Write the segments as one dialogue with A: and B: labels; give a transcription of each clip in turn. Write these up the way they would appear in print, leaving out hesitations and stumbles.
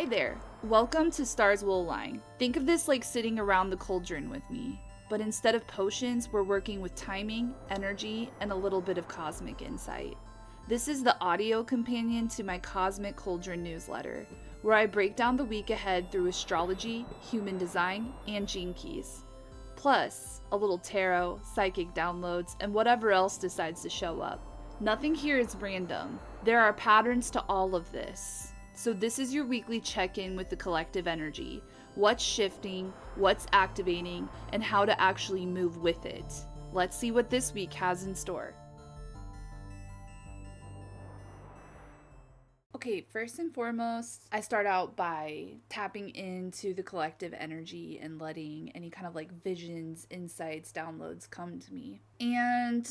A: Hi there. Welcome to Stars Will Align. Think of this like sitting around the cauldron with me. But instead of potions, we're working with timing, energy, and a little bit of cosmic insight. This is the audio companion to my Cosmic Cauldron newsletter, where I break down the week ahead through astrology, human design, and gene keys. Plus, a little tarot, psychic downloads, and whatever else decides to show up. Nothing here is random. There are patterns to all of this. So this is your weekly check-in with the collective energy. What's shifting, what's activating, and how to actually move with it. Let's see what this week has in store. Okay, first and foremost, I start out by tapping into the collective energy and letting any kind of like visions, insights, downloads come to me. And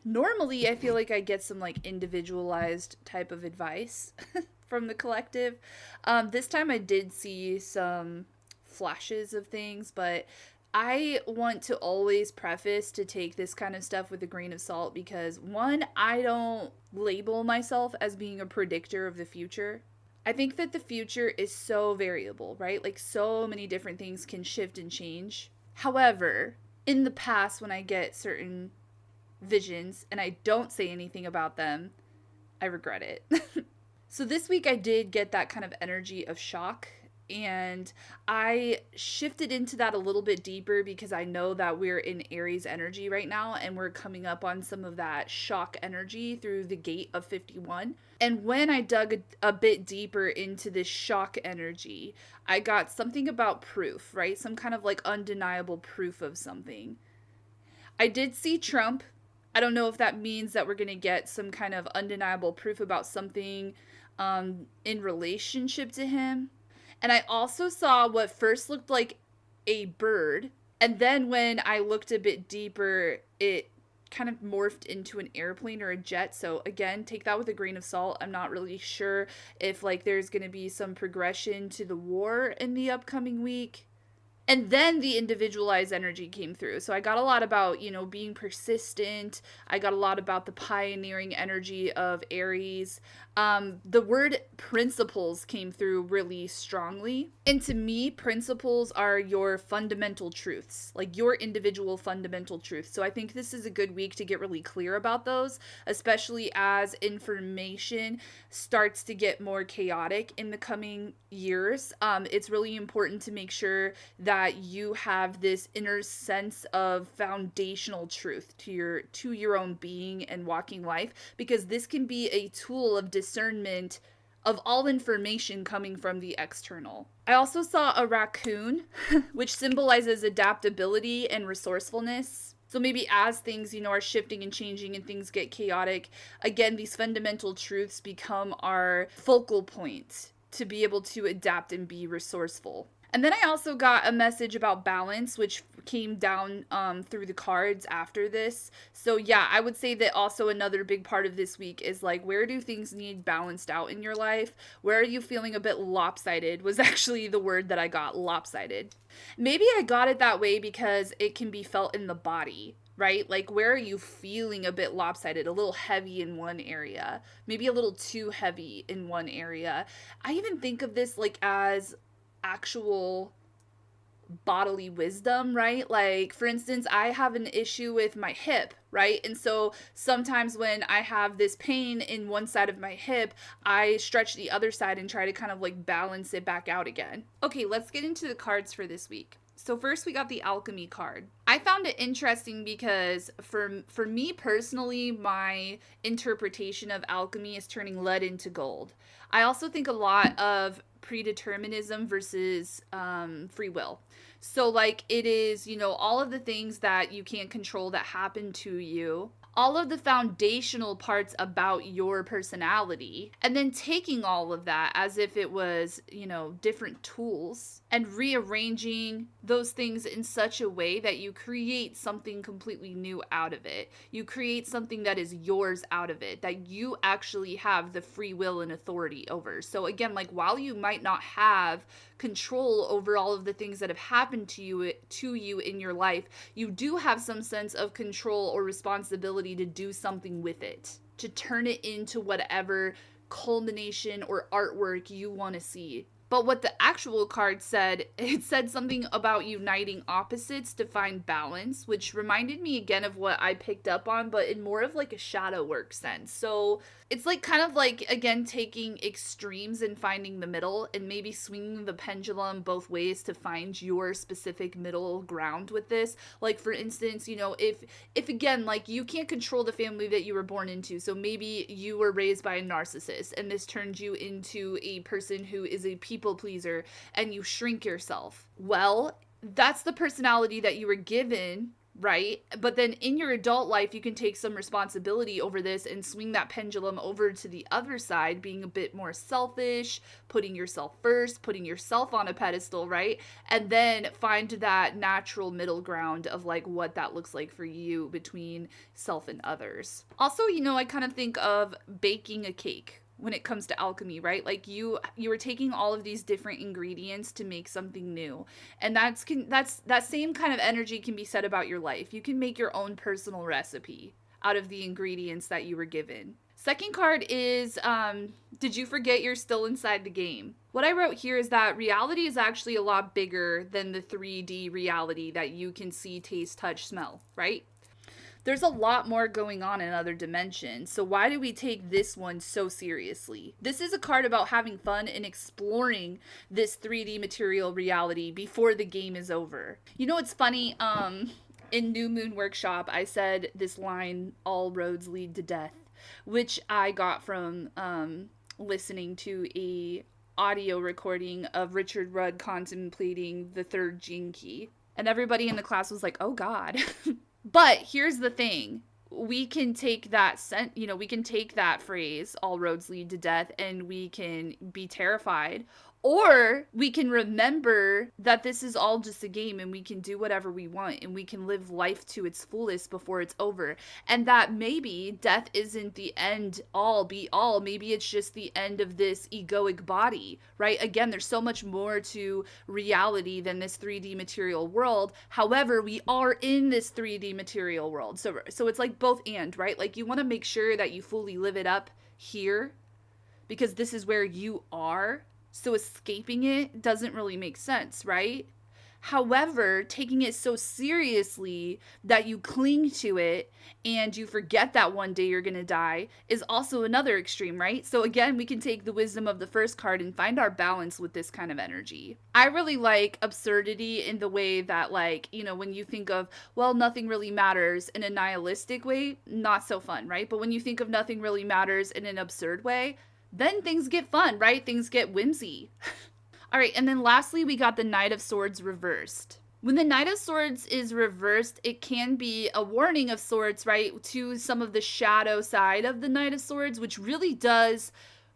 A: normally I feel like I get some like individualized type of advice from the collective. This time I did see some flashes of things, but I want to always preface to take this kind of stuff with a grain of salt because, one, I don't label myself as being a predictor of the future. I think that the future is so variable, right? Like, so many different things can shift and change. However, in the past, when I get certain visions and I don't say anything about them, I regret it. So this week I did get that kind of energy of shock. And I shifted into that a little bit deeper because I know that we're in Aries energy right now and we're coming up on some of that shock energy through the gate of 51. And when I dug a bit deeper into this shock energy, I got something about proof, right? Some kind of like undeniable proof of something. I did see Trump. I don't know if that means that we're going to get some kind of undeniable proof about something in relationship to him. And I also saw what first looked like a bird. And then when I looked a bit deeper, it kind of morphed into an airplane or a jet. So again, take that with a grain of salt. I'm not really sure if like there's going to be some progression to the war in the upcoming week. And then the individualized energy came through. So I got a lot about, being persistent. I got a lot about the pioneering energy of Aries. The word principles came through really strongly. And to me, principles are your fundamental truths, like your individual fundamental truths. So I think this is a good week to get really clear about those, especially as information starts to get more chaotic in the coming years. It's really important to make sure that you have this inner sense of foundational truth to your own being and walking life, because this can be a tool of discernment of all information coming from the external. I also saw a raccoon, which symbolizes adaptability and resourcefulness. So maybe as things, are shifting and changing and things get chaotic, again, these fundamental truths become our focal point to be able to adapt and be resourceful. And then I also got a message about balance, which came down through the cards after this. So yeah, I would say that also another big part of this week is like, where do things need balanced out in your life? Where are you feeling a bit lopsided was actually the word that I got, lopsided. Maybe I got it that way because it can be felt in the body, right? Like, where are you feeling a bit lopsided, a little heavy in one area, maybe a little too heavy in one area. I even think of this like as actual bodily wisdom, right? Like, for instance, I have an issue with my hip, right? And so sometimes when I have this pain in one side of my hip, I stretch the other side and try to kind of like balance it back out again. Okay, let's get into the cards for this week. So first we got the alchemy card. I found it interesting because for me personally, my interpretation of alchemy is turning lead into gold. I also think a lot of predeterminism versus free will. So like it is, all of the things that you can't control that happen to you, all of the foundational parts about your personality, and then taking all of that as if it was, different tools and rearranging those things in such a way that you create something completely new out of it. You create something that is yours out of it, that you actually have the free will and authority over. So again, like, while you might not have control over all of the things that have happened to you in your life, you do have some sense of control or responsibility to do something with it, to turn it into whatever culmination or artwork you want to see. But what the actual card said, it said something about uniting opposites to find balance, which reminded me again of what I picked up on, but in more of like a shadow work sense. So it's like kind of like, again, taking extremes and finding the middle, and maybe swinging the pendulum both ways to find your specific middle ground with this. Like, for instance, you know, if again, like, you can't control the family that you were born into, so maybe you were raised by a narcissist and this turned you into a person who is a people pleaser, and you shrink yourself. Well, that's the personality that you were given, right? But then in your adult life, you can take some responsibility over this and swing that pendulum over to the other side, being a bit more selfish, putting yourself first, putting yourself on a pedestal, right? And then find that natural middle ground of like what that looks like for you between self and others. Also, you know, I kind of think of baking a cake when it comes to alchemy, right? Like you were taking all of these different ingredients to make something new. And that's that same kind of energy can be said about your life. You can make your own personal recipe out of the ingredients that you were given. Second card is, did you forget you're still inside the game? What I wrote here is that reality is actually a lot bigger than the 3D reality that you can see, taste, touch, smell, right? There's a lot more going on in other dimensions, so why do we take this one so seriously? This is a card about having fun and exploring this 3D material reality before the game is over. You know what's funny? In New Moon Workshop, I said this line, all roads lead to death, which I got from listening to a audio recording of Richard Rudd contemplating the third gene key. And everybody in the class was like, oh God. But here's the thing. We can take that we can take that phrase, all roads lead to death, and we can be terrified. Or we can remember that this is all just a game and we can do whatever we want and we can live life to its fullest before it's over. And that maybe death isn't the end all be all. Maybe it's just the end of this egoic body, right? Again, there's so much more to reality than this 3D material world. However, we are in this 3D material world. So it's like both and, right? Like you want to make sure that you fully live it up here because this is where you are. So escaping it doesn't really make sense, right? However, taking it so seriously that you cling to it and you forget that one day you're going to die is also another extreme, right? So again, we can take the wisdom of the first card and find our balance with this kind of energy. I really like absurdity in the way that, like, you know, when you think of, well, nothing really matters in a nihilistic way, not so fun, right? But when you think of nothing really matters in an absurd way, then things get fun, right? Things get whimsy. All right, and then lastly, we got the Knight of Swords reversed. When the Knight of Swords is reversed, it can be a warning of sorts, right, to some of the shadow side of the Knight of Swords, which really does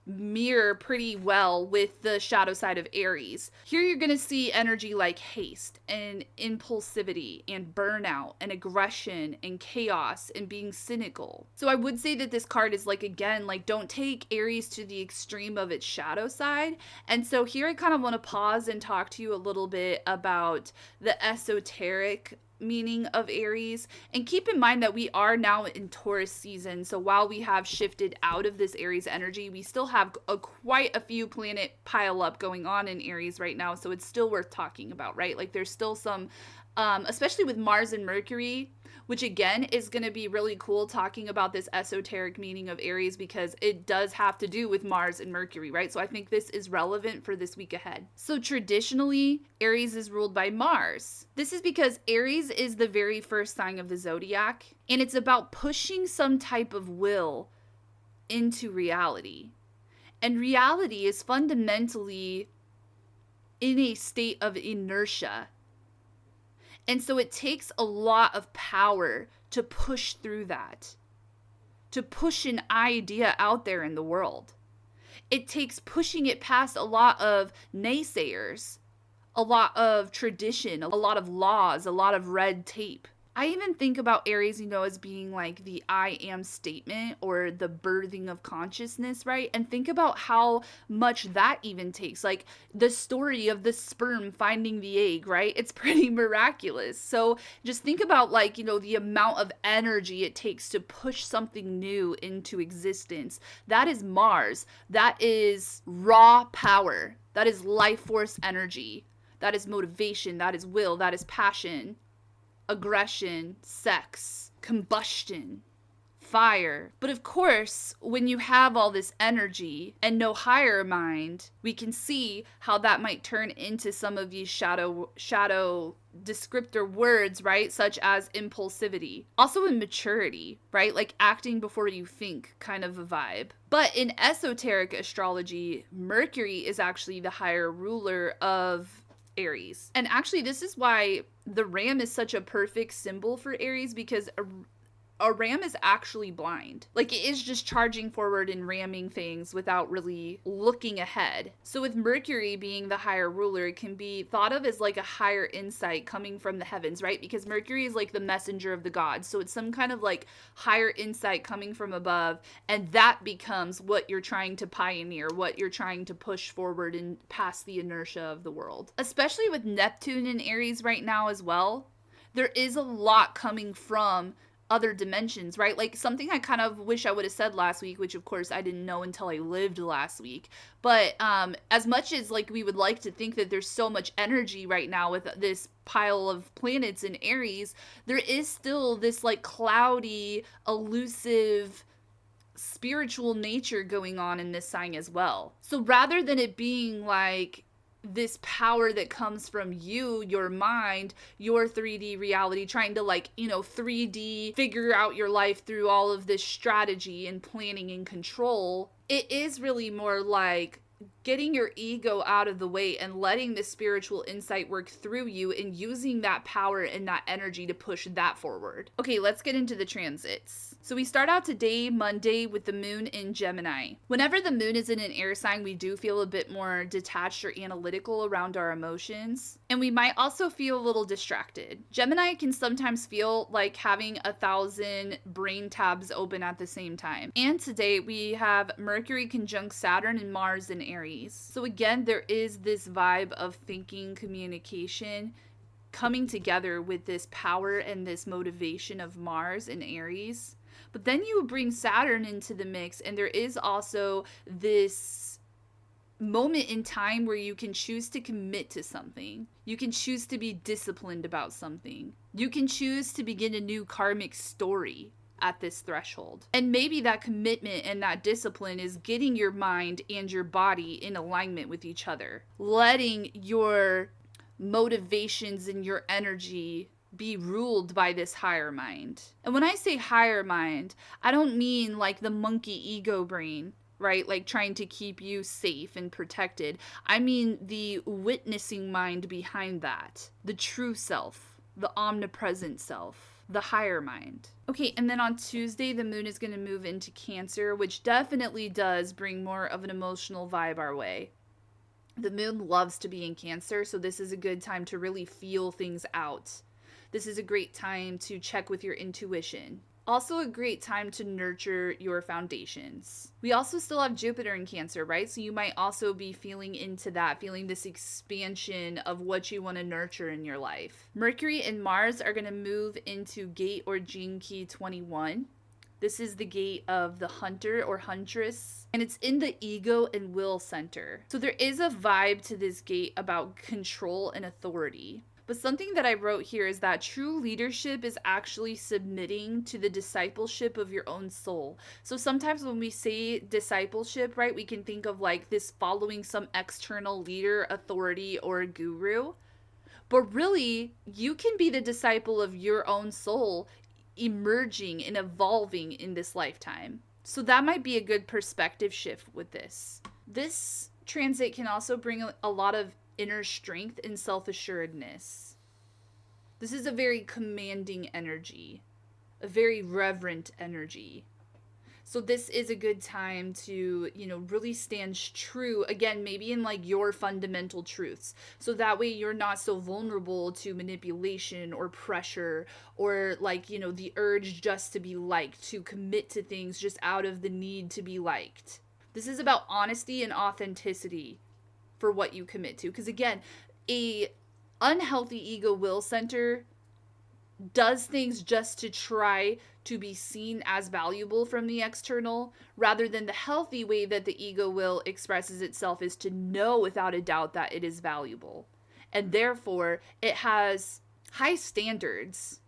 A: mirror pretty well with the shadow side of Aries. Here you're going to see energy like haste and impulsivity and burnout and aggression and chaos and being cynical. So I would say that this card is like, again, like don't take Aries to the extreme of its shadow side. And so here I kind of want to pause and talk to you a little bit about the esoteric meaning of Aries, and keep in mind that we are now in Taurus season. So while we have shifted out of this Aries energy, we still have quite a few planet pile up going on in Aries right now. So it's still worth talking about, right? Like there's still some, especially with Mars and Mercury, which again is going to be really cool talking about this esoteric meaning of Aries because it does have to do with Mars and Mercury, right? So I think this is relevant for this week ahead. So traditionally, Aries is ruled by Mars. This is because Aries is the very first sign of the zodiac, and it's about pushing some type of will into reality. And reality is fundamentally in a state of inertia. And so it takes a lot of power to push through that, to push an idea out there in the world. It takes pushing it past a lot of naysayers, a lot of tradition, a lot of laws, a lot of red tape. I even think about Aries, you know, as being like the I am statement or the birthing of consciousness, right? And think about how much that even takes. Like the story of the sperm finding the egg, right? It's pretty miraculous. So just think about like, you know, the amount of energy it takes to push something new into existence. That is Mars. That is raw power. That is life force energy. That is motivation. That is will. That is passion, aggression, sex, combustion, fire. But of course, when you have all this energy and no higher mind, we can see how that might turn into some of these shadow descriptor words, right? Such as impulsivity. Also immaturity, right? Like acting before you think kind of a vibe. But in esoteric astrology, Mercury is actually the higher ruler of Aries. And actually, this is why the ram is such a perfect symbol for Aries, because a ram is actually blind. Like, it is just charging forward and ramming things without really looking ahead. So with Mercury being the higher ruler, it can be thought of as like a higher insight coming from the heavens, right? Because Mercury is like the messenger of the gods. So it's some kind of like higher insight coming from above, and that becomes what you're trying to pioneer, what you're trying to push forward and past the inertia of the world. Especially with Neptune in Aries right now as well, there is a lot coming from other dimensions, right? Like something I kind of wish I would have said last week, which of course I didn't know until I lived last week. But as much as like we would like to think that there's so much energy right now with this pile of planets in Aries, there is still this like cloudy, elusive, spiritual nature going on in this sign as well. So rather than it being like this power that comes from you, your mind, your 3D reality, trying to like, 3D figure out your life through all of this strategy and planning and control, it is really more like getting your ego out of the way and letting the spiritual insight work through you and using that power and that energy to push that forward. Okay, let's get into the transits. So we start out today, Monday, with the moon in Gemini. Whenever the moon is in an air sign, we do feel a bit more detached or analytical around our emotions. And we might also feel a little distracted. Gemini can sometimes feel like having 1,000 brain tabs open at the same time. And today we have Mercury conjunct Saturn and Mars in Aries. So again, there is this vibe of thinking, communication, coming together with this power and this motivation of Mars and Aries. But then you bring Saturn into the mix, and there is also this moment in time where you can choose to commit to something. You can choose to be disciplined about something. You can choose to begin a new karmic story at this threshold. And maybe that commitment and that discipline is getting your mind and your body in alignment with each other. Letting your motivations and your energy be ruled by this higher mind. And when I say higher mind, I don't mean like the monkey ego brain, right? Like trying to keep you safe and protected. I mean the witnessing mind behind that. The true self, the omnipresent self, the higher mind. Okay, and then on Tuesday, the moon is going to move into Cancer, which definitely does bring more of an emotional vibe our way. The moon loves to be in Cancer, so this is a good time to really feel things out. This is a great time to check with your intuition. Also a great time to nurture your foundations. We also still have Jupiter in Cancer, right? So you might also be feeling into that, feeling this expansion of what you want to nurture in your life. Mercury and Mars are going to move into gate or gene key 21. This is the gate of the hunter or huntress, and it's in the ego and will center. So there is a vibe to this gate about control and authority. But something that I wrote here is that true leadership is actually submitting to the discipleship of your own soul. So sometimes when we say discipleship, right, we can think of like this following some external leader, authority, or a guru. But really, you can be the disciple of your own soul, emerging and evolving in this lifetime. So that might be a good perspective shift with this. This transit can also bring a lot of inner strength and self-assuredness. This is a very commanding energy, a very reverent energy. So this is a good time to, really stand true, again, maybe in like your fundamental truths. So that way you're not so vulnerable to manipulation or pressure or like, the urge just to be liked, to commit to things just out of the need to be liked. This is about honesty and authenticity for what you commit to. Because again, a unhealthy ego will center does things just to try to be seen as valuable from the external, rather than the healthy way that the ego will expresses itself is to know without a doubt that it is valuable. And therefore, it has high standards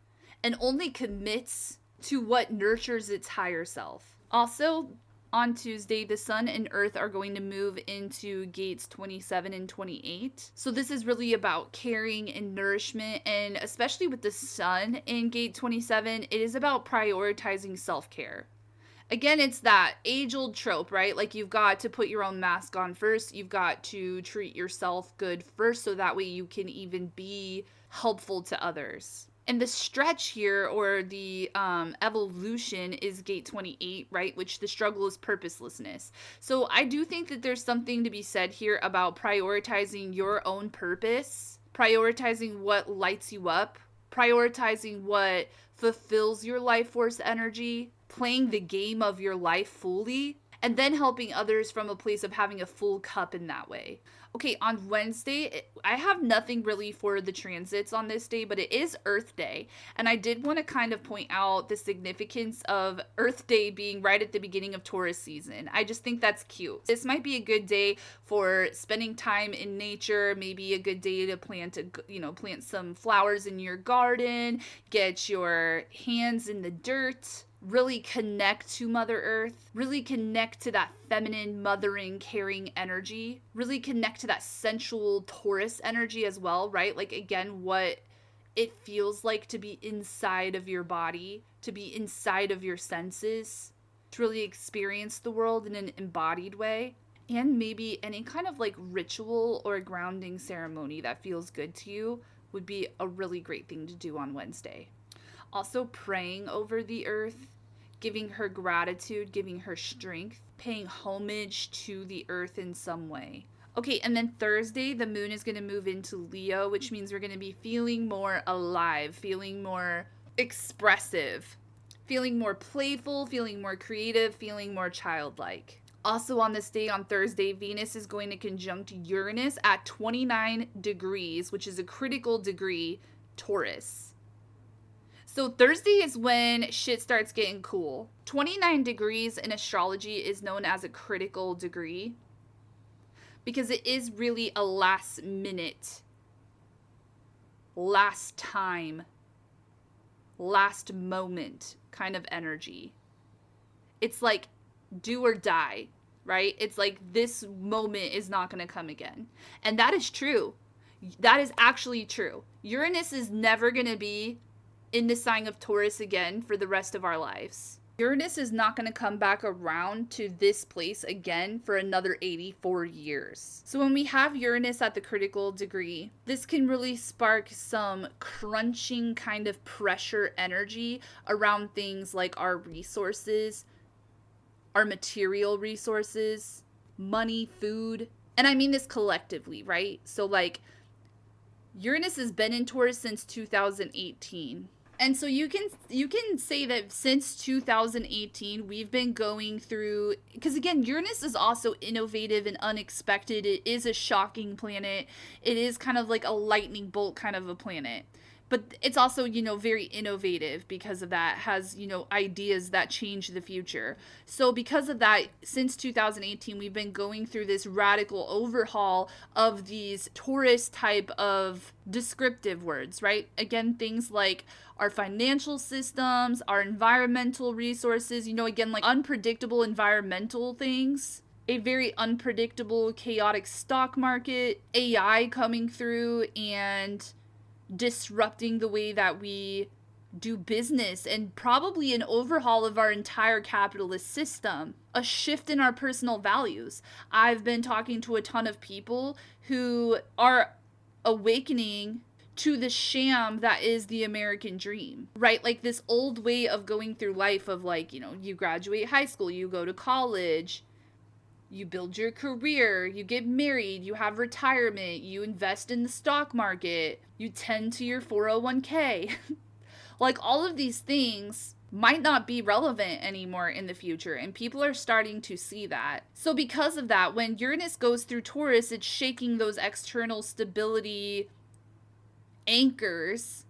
A: and only commits to what nurtures its higher self. Also, on Tuesday, the Sun and Earth are going to move into gates 27 and 28. So this is really about caring and nourishment, and especially with the Sun in gate 27, it is about prioritizing self-care. Again, it's that age-old trope, right? Like, you've got to put your own mask on first. You've got to treat yourself good first, so that way you can even be helpful to others. And the stretch here, or the evolution, is gate 28, right? Which the struggle is purposelessness. So I do think that there's something to be said here about prioritizing your own purpose, prioritizing what lights you up, prioritizing what fulfills your life force energy, playing the game of your life fully, and then helping others from a place of having a full cup in that way. Okay, on Wednesday, I have nothing really for the transits on this day, but it is Earth Day. And I did want to kind of point out the significance of Earth Day being right at the beginning of Taurus season. I just think that's cute. This might be a good day for spending time in nature, maybe a good day to plant some flowers in your garden, get your hands in the dirt, really connect to Mother Earth, really connect to that feminine, mothering, caring energy, really connect to that sensual Taurus energy as well, right? Like, again, what it feels like to be inside of your body, to be inside of your senses, to really experience the world in an embodied way. And maybe any kind of like ritual or grounding ceremony that feels good to you would be a really great thing to do on Wednesday. Also, praying over the earth, giving her gratitude, giving her strength, paying homage to the earth in some way. Okay, and then Thursday, the moon is going to move into Leo, which means we're going to be feeling more alive, feeling more expressive, feeling more playful, feeling more creative, feeling more childlike. Also on this day, on Thursday, Venus is going to conjunct Uranus at 29 degrees, which is a critical degree, Taurus. So Thursday is when shit starts getting cool. 29 degrees in astrology is known as a critical degree because it is really a last minute, last time, last moment kind of energy. It's like do or die, right? It's like this moment is not going to come again. And that is true. That is actually true. Uranus is never going to be in the sign of Taurus again for the rest of our lives. Uranus is not going to come back around to this place again for another 84 years. So when we have Uranus at the critical degree, this can really spark some crunching kind of pressure energy around things like our resources, our material resources, money, food. And I mean this collectively, right? So like Uranus has been in Taurus since 2018. And so you can say that since 2018, we've been going through, because again, Uranus is also innovative and unexpected. It is a shocking planet. It is kind of like a lightning bolt kind of a planet. But it's also, very innovative because of that, has, ideas that change the future. So because of that, since 2018, we've been going through this radical overhaul of these Taurus type of descriptive words, right? Again, things like our financial systems, our environmental resources, again, like unpredictable environmental things. A very unpredictable, chaotic stock market, AI coming through and disrupting the way that we do business, and probably an overhaul of our entire capitalist system, a shift in our personal values. I've been talking to a ton of people who are awakening to the sham that is the American dream, right? Like this old way of going through life of like, you graduate high school, you go to college, you build your career, you get married, you have retirement, you invest in the stock market, you tend to your 401k. Like all of these things might not be relevant anymore in the future, and people are starting to see that. So because of that, when Uranus goes through Taurus, it's shaking those external stability anchors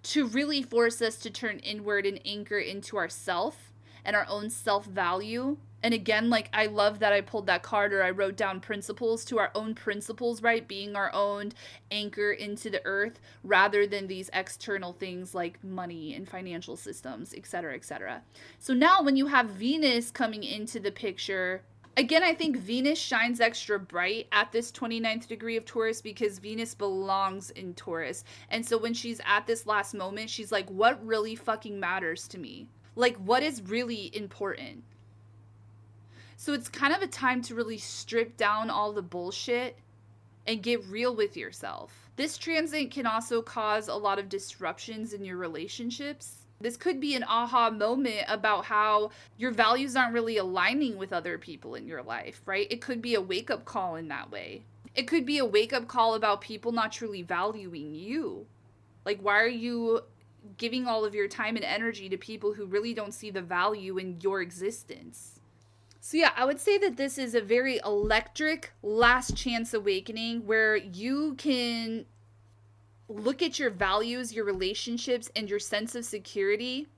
A: to really force us to turn inward and anchor into ourself and our own self-value. And again, like, I love that I pulled that card, or I wrote down principles, to our own principles, right? Being our own anchor into the earth rather than these external things like money and financial systems, etc., etc. So now when you have Venus coming into the picture, again, I think Venus shines extra bright at this 29th degree of Taurus because Venus belongs in Taurus. And so when she's at this last moment, she's like, what really fucking matters to me? Like, what is really important? So it's kind of a time to really strip down all the bullshit and get real with yourself. This transit can also cause a lot of disruptions in your relationships. This could be an aha moment about how your values aren't really aligning with other people in your life, right? It could be a wake-up call in that way. It could be a wake-up call about people not truly valuing you. Like, why are you giving all of your time and energy to people who really don't see the value in your existence? So yeah, I would say that this is a very electric last chance awakening where you can look at your values, your relationships, and your sense of security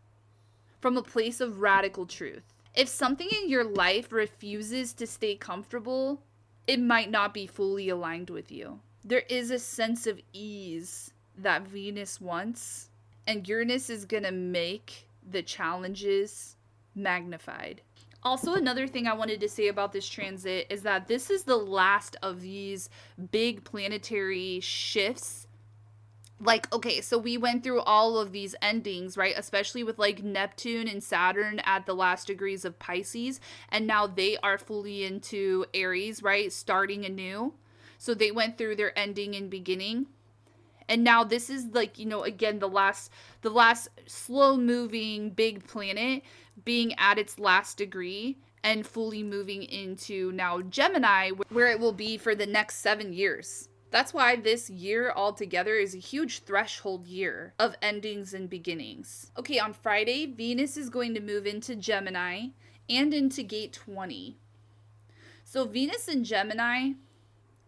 A: from a place of radical truth. If something in your life refuses to stay comfortable, it might not be fully aligned with you. There is a sense of ease that Venus wants, and Uranus is going to make the challenges magnified. Also, another thing I wanted to say about this transit is that this is the last of these big planetary shifts. Like, okay, so we went through all of these endings, right? Especially with like Neptune and Saturn at the last degrees of Pisces. And now they are fully into Aries, right? Starting anew. So they went through their ending and beginning. And now this is like, you know, again, the last slow moving big planet being at its last degree and fully moving into now Gemini, where it will be for the next 7 years. That's why this year altogether is a huge threshold year of endings and beginnings. Okay, on Friday, Venus is going to move into Gemini and into gate 20. So Venus in Gemini,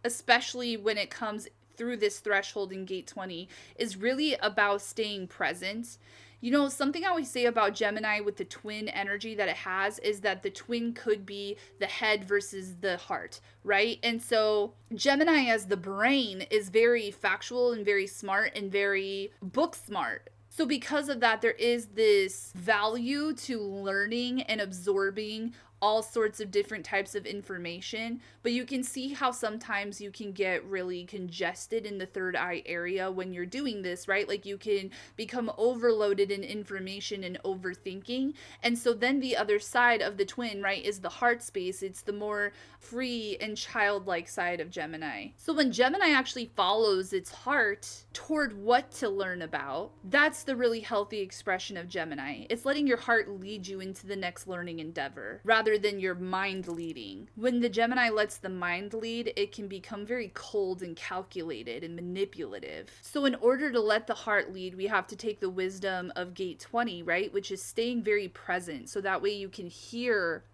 A: especially when it comes through this threshold in gate 20, is really about staying present. You know, something I always say about Gemini with the twin energy that it has is that the twin could be the head versus the heart, right? And so Gemini as the brain is very factual and very smart and very book smart. So because of that, there is this value to learning and absorbing all sorts of different types of information, but you can see how sometimes you can get really congested in the third eye area when you're doing this, right? Like you can become overloaded in information and overthinking. And so then the other side of the twin, right, is the heart space. It's the more free and childlike side of Gemini. So when Gemini actually follows its heart toward what to learn about, that's the really healthy expression of Gemini. It's letting your heart lead you into the next learning endeavor rather than your mind leading. When the Gemini lets the mind lead, it can become very cold and calculated and manipulative. So in order to let the heart lead, we have to take the wisdom of gate 20, right? Which is staying very present. So that way you can hear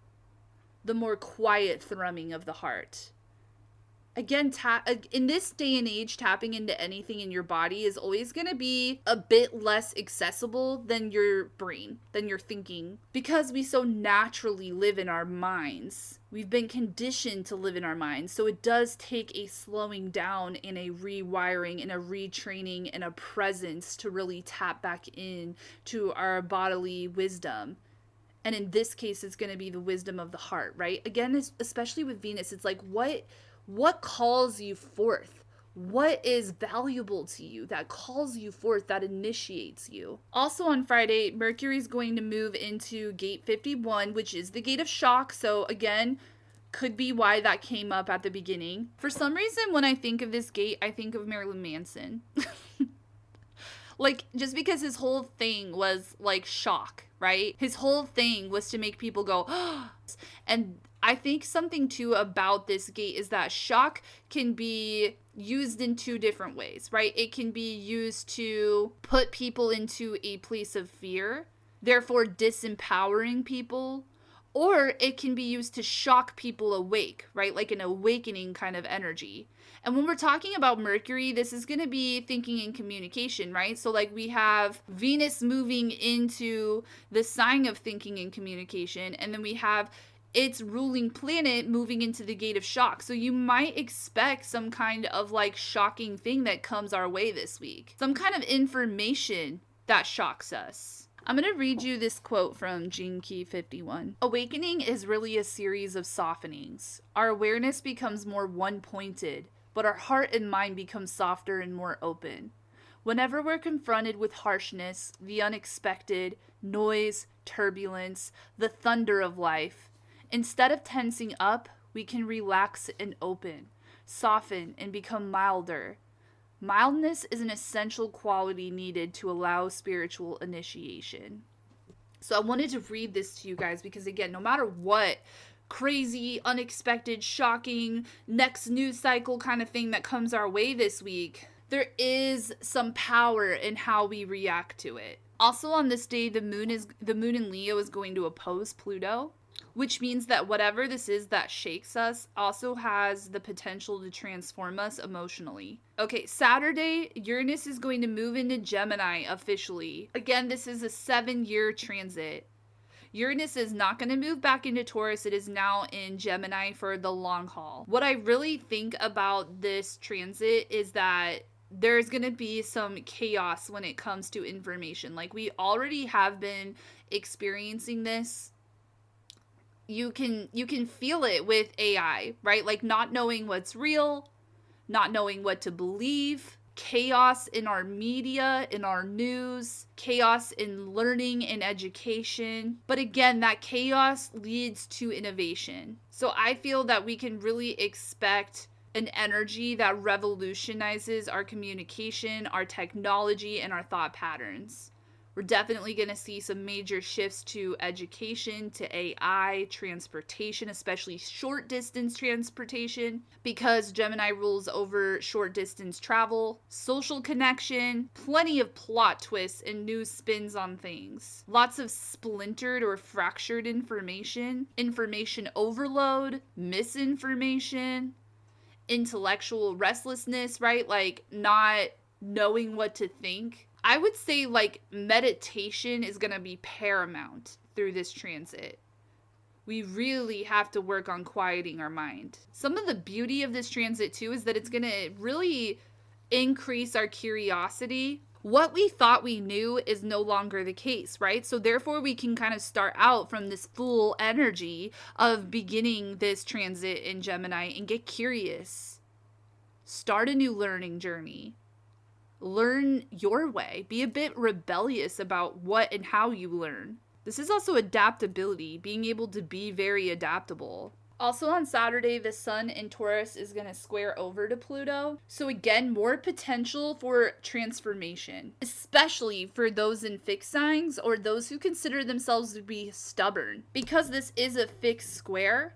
A: the more quiet thrumming of the heart. Again, in this day and age, tapping into anything in your body is always going to be a bit less accessible than your brain, than your thinking, because we so naturally live in our minds. We've been conditioned to live in our minds. So it does take a slowing down and a rewiring and a retraining and a presence to really tap back in to our bodily wisdom. And in this case, it's going to be the wisdom of the heart, right? Again, especially with Venus, it's like, what calls you forth? What is valuable to you that calls you forth, that initiates you? Also on Friday, Mercury is going to move into gate 51, which is the gate of shock. So again, could be why that came up at the beginning. For some reason, when I think of this gate, I think of Marilyn Manson. Like, just because his whole thing was like shock, right? His whole thing was to make people go, oh. And I think something too about this gate is that shock can be used in two different ways, right? It can be used to put people into a place of fear, therefore disempowering people, Or it can be used to shock people awake, right? Like an awakening kind of energy. And when we're talking about Mercury, this is going to be thinking and communication, right? So, like, we have Venus moving into the sign of thinking and communication, and then we have its ruling planet moving into the gate of shock. So, you might expect some kind of like shocking thing that comes our way this week, some kind of information that shocks us. I'm going to read you this quote from Gene Key 51. Awakening is really a series of softenings. Our awareness becomes more one-pointed, but our heart and mind become softer and more open. Whenever we're confronted with harshness, the unexpected, noise, turbulence, the thunder of life, instead of tensing up, we can relax and open, soften, and become milder. Mildness is an essential quality needed to allow spiritual initiation. So I wanted to read this to you guys because, again, no matter what crazy, unexpected, shocking, next news cycle kind of thing that comes our way this week, there is some power in how we react to it. Also on this day, the moon in Leo is going to oppose Pluto, which means that whatever this is that shakes us also has the potential to transform us emotionally. Okay, Saturday, Uranus is going to move into Gemini officially. Again, this is a 7-year transit. Uranus is not going to move back into Taurus. It is now in Gemini for the long haul. What I really think about this transit is that there's going to be some chaos when it comes to information. Like, we already have been experiencing this. You can feel it with AI, right? Like, not knowing what's real, not knowing what to believe, chaos in our media, in our news, chaos in learning and education. But again, that chaos leads to innovation. So I feel that we can really expect an energy that revolutionizes our communication, our technology, and our thought patterns. We're definitely going to see some major shifts to education, to AI, transportation, especially short distance transportation, because Gemini rules over short distance travel, social connection, plenty of plot twists and new spins on things. Lots of splintered or fractured information, information overload, misinformation, intellectual restlessness, right? Like, not knowing what to think. I would say, like, meditation is going to be paramount through this transit. We really have to work on quieting our mind. Some of the beauty of this transit, too, is that it's going to really increase our curiosity. What we thought we knew is no longer the case, right? So therefore, we can kind of start out from this full energy of beginning this transit in Gemini and get curious. Start a new learning journey. Learn your way. Be a bit rebellious about what and how you learn. This is also adaptability, being able to be very adaptable. Also on Saturday, the sun in Taurus is going to square over to Pluto. So again, more potential for transformation, especially for those in fixed signs or those who consider themselves to be stubborn. Because this is a fixed square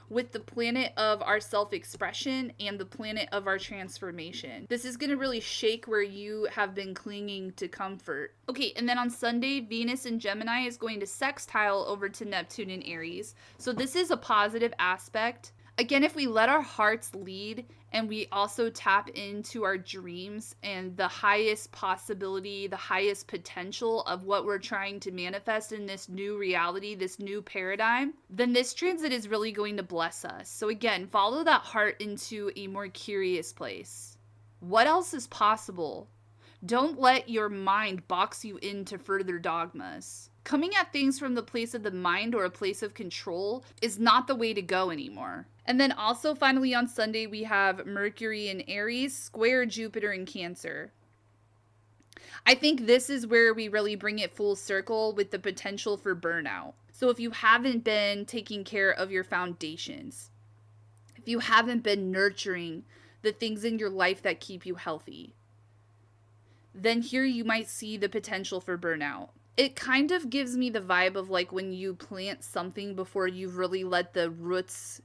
A: with the planet of our self-expression and the planet of our transformation. This is going to really shake where you have been clinging to comfort. Okay, and then on Sunday, Venus in Gemini is going to sextile over to Neptune in Aries. So this is a positive aspect. Again, if we let our hearts lead and we also tap into our dreams and the highest possibility, the highest potential of what we're trying to manifest in this new reality, this new paradigm, then this transit is really going to bless us. So again, follow that heart into a more curious place. What else is possible? Don't let your mind box you into further dogmas. Coming at things from the place of the mind or a place of control is not the way to go anymore. And then also finally on Sunday, we have Mercury in Aries square Jupiter in Cancer. I think this is where we really bring it full circle with the potential for burnout. So if you haven't been taking care of your foundations, if you haven't been nurturing the things in your life that keep you healthy, then here you might see the potential for burnout. It kind of gives me the vibe of like when you plant something before you've really let the roots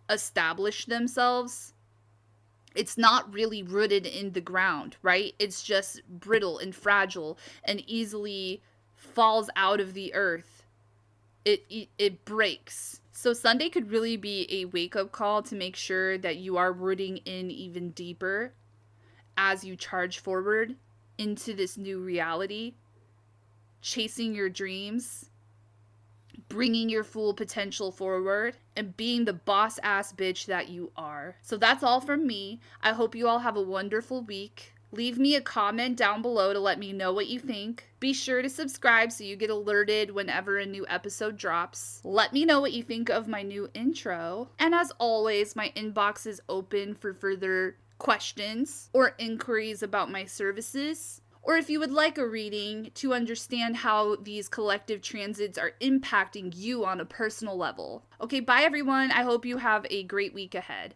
A: establish themselves. It's not really rooted in the ground, right? It's just brittle and fragile and easily falls out of the earth it breaks. So Sunday could really be a wake-up call to make sure that you are rooting in even deeper as you charge forward into this new reality, chasing your dreams, bringing your full potential forward, and being the boss ass bitch that you are. So that's all from me. I hope you all have a wonderful week. Leave me a comment down below to let me know what you think. Be sure to subscribe so you get alerted whenever a new episode drops. Let me know what you think of my new intro. And as always, my inbox is open for further questions or inquiries about my services. Or if you would like a reading to understand how these collective transits are impacting you on a personal level. Okay, bye everyone. I hope you have a great week ahead.